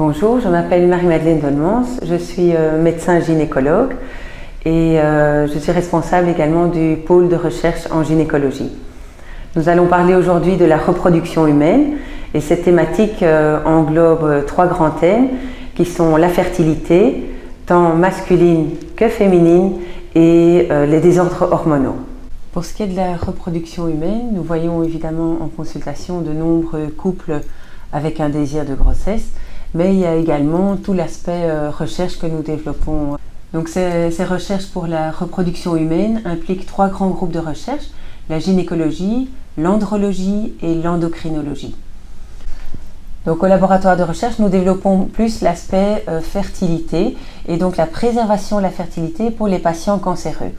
Bonjour, je m'appelle Marie-Madeleine Dolmans, je suis médecin gynécologue et je suis responsable également du pôle de recherche en gynécologie. Nous allons parler aujourd'hui de la reproduction humaine et cette thématique englobe trois grands thèmes qui sont la fertilité, tant masculine que féminine, et les désordres hormonaux. Pour ce qui est de la reproduction humaine, nous voyons évidemment en consultation de nombreux couples avec un désir de grossesse, mais il y a également tout l'aspect recherche que nous développons. Donc ces recherches pour la reproduction humaine impliquent trois grands groupes de recherche: la gynécologie, l'andrologie et l'endocrinologie. Donc au laboratoire de recherche, nous développons plus l'aspect fertilité et donc la préservation de la fertilité pour les patients cancéreux.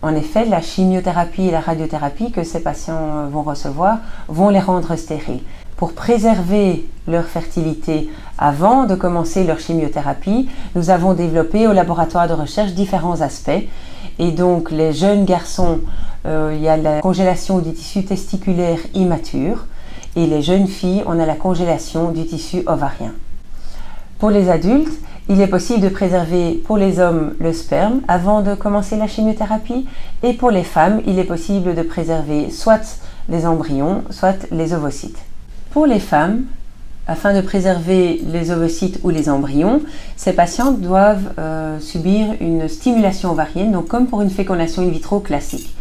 En effet, la chimiothérapie et la radiothérapie que ces patients vont recevoir vont les rendre stériles. Pour préserver leur fertilité avant de commencer leur chimiothérapie, nous avons développé au laboratoire de recherche différents aspects. Et donc les jeunes garçons, il y a la congélation du tissu testiculaire immature, et les jeunes filles, on a la congélation du tissu ovarien. Pour les adultes, il est possible de préserver pour les hommes le sperme avant de commencer la chimiothérapie, et pour les femmes, il est possible de préserver soit les embryons, soit les ovocytes. Pour les femmes, afin de préserver les ovocytes ou les embryons, ces patientes doivent subir une stimulation ovarienne, donc comme pour une fécondation in vitro classique.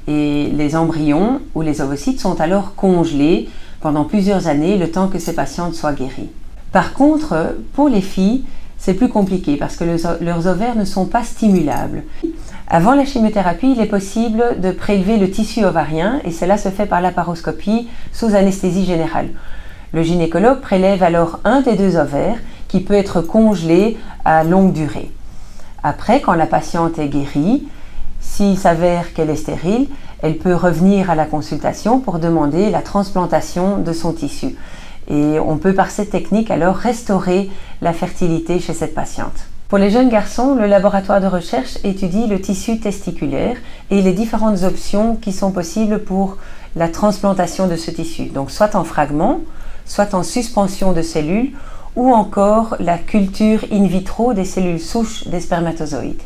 Et les embryons ou les ovocytes sont alors congelés pendant plusieurs années, le temps que ces patientes soient guéries. Par contre, pour les filles, c'est plus compliqué parce que leurs ovaires ne sont pas stimulables. Avant la chimiothérapie, il est possible de prélever le tissu ovarien et cela se fait par laparoscopie sous anesthésie générale. Le gynécologue prélève alors un des deux ovaires qui peut être congelé à longue durée. Après, quand la patiente est guérie, s'il s'avère qu'elle est stérile, elle peut revenir à la consultation pour demander la transplantation de son tissu. Et on peut par cette technique alors restaurer la fertilité chez cette patiente. Pour les jeunes garçons, le laboratoire de recherche étudie le tissu testiculaire et les différentes options qui sont possibles pour la transplantation de ce tissu. Donc soit en fragments, soit en suspension de cellules ou encore la culture in vitro des cellules souches des spermatozoïdes.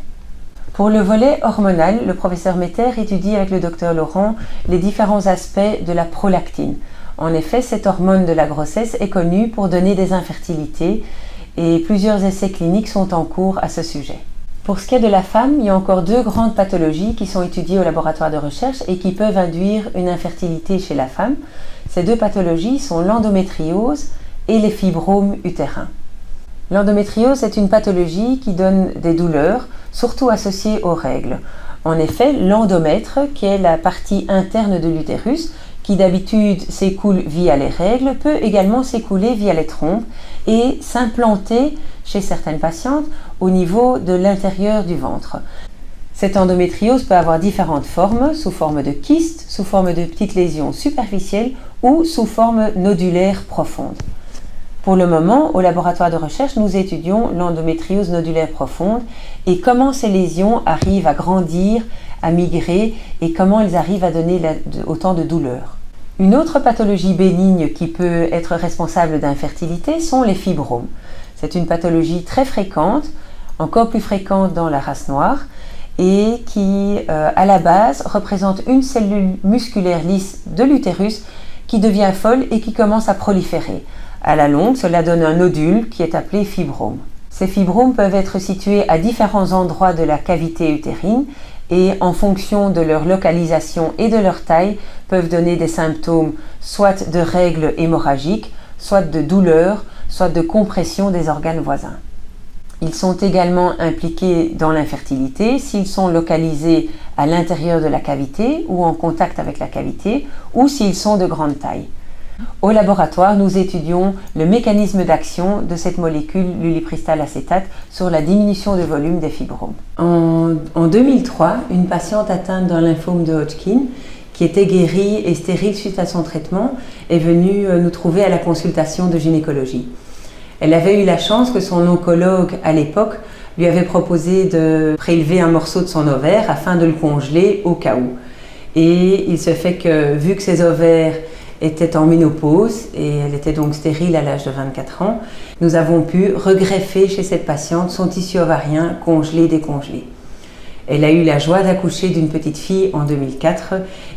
Pour le volet hormonal, le professeur Metter étudie avec le docteur Laurent les différents aspects de la prolactine. En effet, cette hormone de la grossesse est connue pour donner des infertilités et plusieurs essais cliniques sont en cours à ce sujet. Pour ce qui est de la femme, il y a encore deux grandes pathologies qui sont étudiées au laboratoire de recherche et qui peuvent induire une infertilité chez la femme. Ces deux pathologies sont l'endométriose et les fibromes utérins. L'endométriose est une pathologie qui donne des douleurs, surtout associées aux règles. En effet, l'endomètre, qui est la partie interne de l'utérus, qui d'habitude s'écoule via les règles, peut également s'écouler via les trompes et s'implanter chez certaines patientes au niveau de l'intérieur du ventre. Cette endométriose peut avoir différentes formes, sous forme de kyste, sous forme de petites lésions superficielles ou sous forme nodulaire profonde. Pour le moment, au laboratoire de recherche, nous étudions l'endométriose nodulaire profonde et comment ces lésions arrivent à grandir, à migrer et comment elles arrivent à donner autant de douleurs. Une autre pathologie bénigne qui peut être responsable d'infertilité sont les fibromes. C'est une pathologie très fréquente, encore plus fréquente dans la race noire, et qui, à la base, représente une cellule musculaire lisse de l'utérus qui devient folle et qui commence à proliférer. À la longue, cela donne un nodule qui est appelé fibrome. Ces fibromes peuvent être situés à différents endroits de la cavité utérine et en fonction de leur localisation et de leur taille, peuvent donner des symptômes soit de règles hémorragiques, soit de douleurs, soit de compression des organes voisins. Ils sont également impliqués dans l'infertilité s'ils sont localisés à l'intérieur de la cavité ou en contact avec la cavité ou s'ils sont de grande taille. Au laboratoire, nous étudions le mécanisme d'action de cette molécule l'ulipristal acétate sur la diminution de volume des fibromes. En 2003, une patiente atteinte d'un lymphome de Hodgkin, qui était guérie et stérile suite à son traitement, est venue nous trouver à la consultation de gynécologie. Elle avait eu la chance que son oncologue à l'époque lui avait proposé de prélever un morceau de son ovaire afin de le congeler au cas où. Et il se fait que, vu que ses ovaires était en ménopause et elle était donc stérile à l'âge de 24 ans, nous avons pu regreffer chez cette patiente son tissu ovarien congelé, décongelé. Elle a eu la joie d'accoucher d'une petite fille en 2004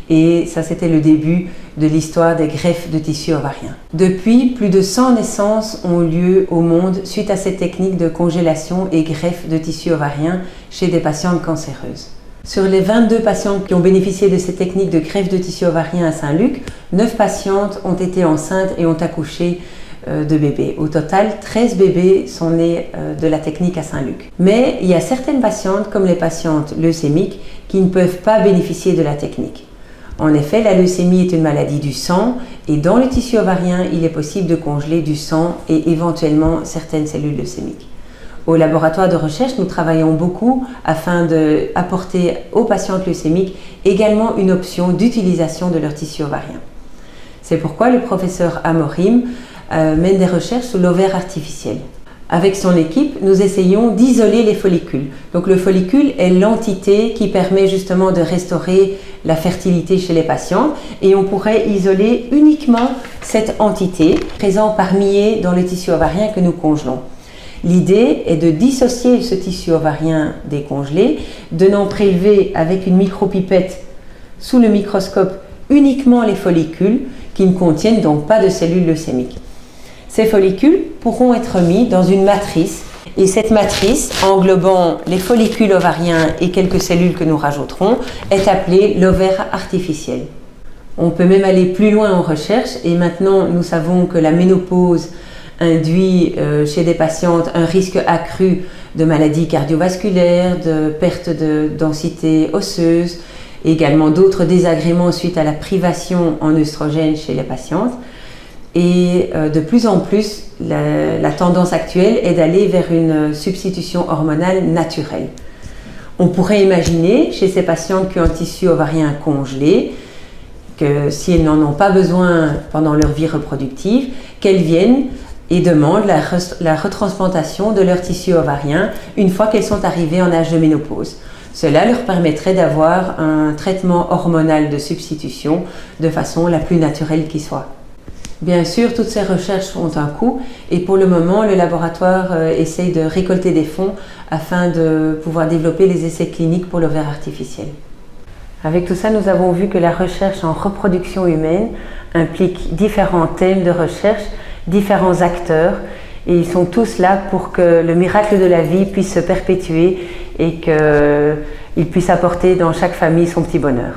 et ça c'était le début de l'histoire des greffes de tissu ovarien. Depuis, plus de 100 naissances ont lieu au monde suite à cette technique de congélation et greffe de tissu ovarien chez des patientes cancéreuses. Sur les 22 patientes qui ont bénéficié de cette technique de greffe de tissu ovarien à Saint-Luc, 9 patientes ont été enceintes et ont accouché de bébés. Au total, 13 bébés sont nés de la technique à Saint-Luc. Mais il y a certaines patientes, comme les patientes leucémiques, qui ne peuvent pas bénéficier de la technique. En effet, la leucémie est une maladie du sang et dans le tissu ovarien, il est possible de congeler du sang et éventuellement certaines cellules leucémiques. Au laboratoire de recherche, nous travaillons beaucoup afin d'apporter aux patientes leucémiques également une option d'utilisation de leur tissu ovarien. C'est pourquoi le professeur Amorim mène des recherches sur l'ovaire artificiel. Avec son équipe, nous essayons d'isoler les follicules. Donc le follicule est l'entité qui permet justement de restaurer la fertilité chez les patients et on pourrait isoler uniquement cette entité présente par milliers dans le tissu ovarien que nous congelons. L'idée est de dissocier ce tissu ovarien décongelé, de n'en prélever avec une micropipette sous le microscope uniquement les follicules qui ne contiennent donc pas de cellules leucémiques. Ces follicules pourront être mis dans une matrice et cette matrice, englobant les follicules ovariens et quelques cellules que nous rajouterons, est appelée l'ovaire artificiel. On peut même aller plus loin en recherche et maintenant nous savons que la ménopause induit chez des patientes un risque accru de maladies cardiovasculaires, de perte de densité osseuse, également d'autres désagréments suite à la privation en œstrogènes chez les patientes. Et de plus en plus, la tendance actuelle est d'aller vers une substitution hormonale naturelle. On pourrait imaginer chez ces patientes qui ont un tissu ovarien congelé, que si elles n'en ont pas besoin pendant leur vie reproductive, qu'elles viennent et demandent la retransplantation de leur tissu ovarien une fois qu'elles sont arrivées en âge de ménopause. Cela leur permettrait d'avoir un traitement hormonal de substitution de façon la plus naturelle qui soit. Bien sûr, toutes ces recherches ont un coût et pour le moment, le laboratoire essaye de récolter des fonds afin de pouvoir développer les essais cliniques pour l'ovaire artificiel. Avec tout ça, nous avons vu que la recherche en reproduction humaine implique différents thèmes de recherche, différents acteurs et ils sont tous là pour que le miracle de la vie puisse se perpétuer et qu'il puisse apporter dans chaque famille son petit bonheur.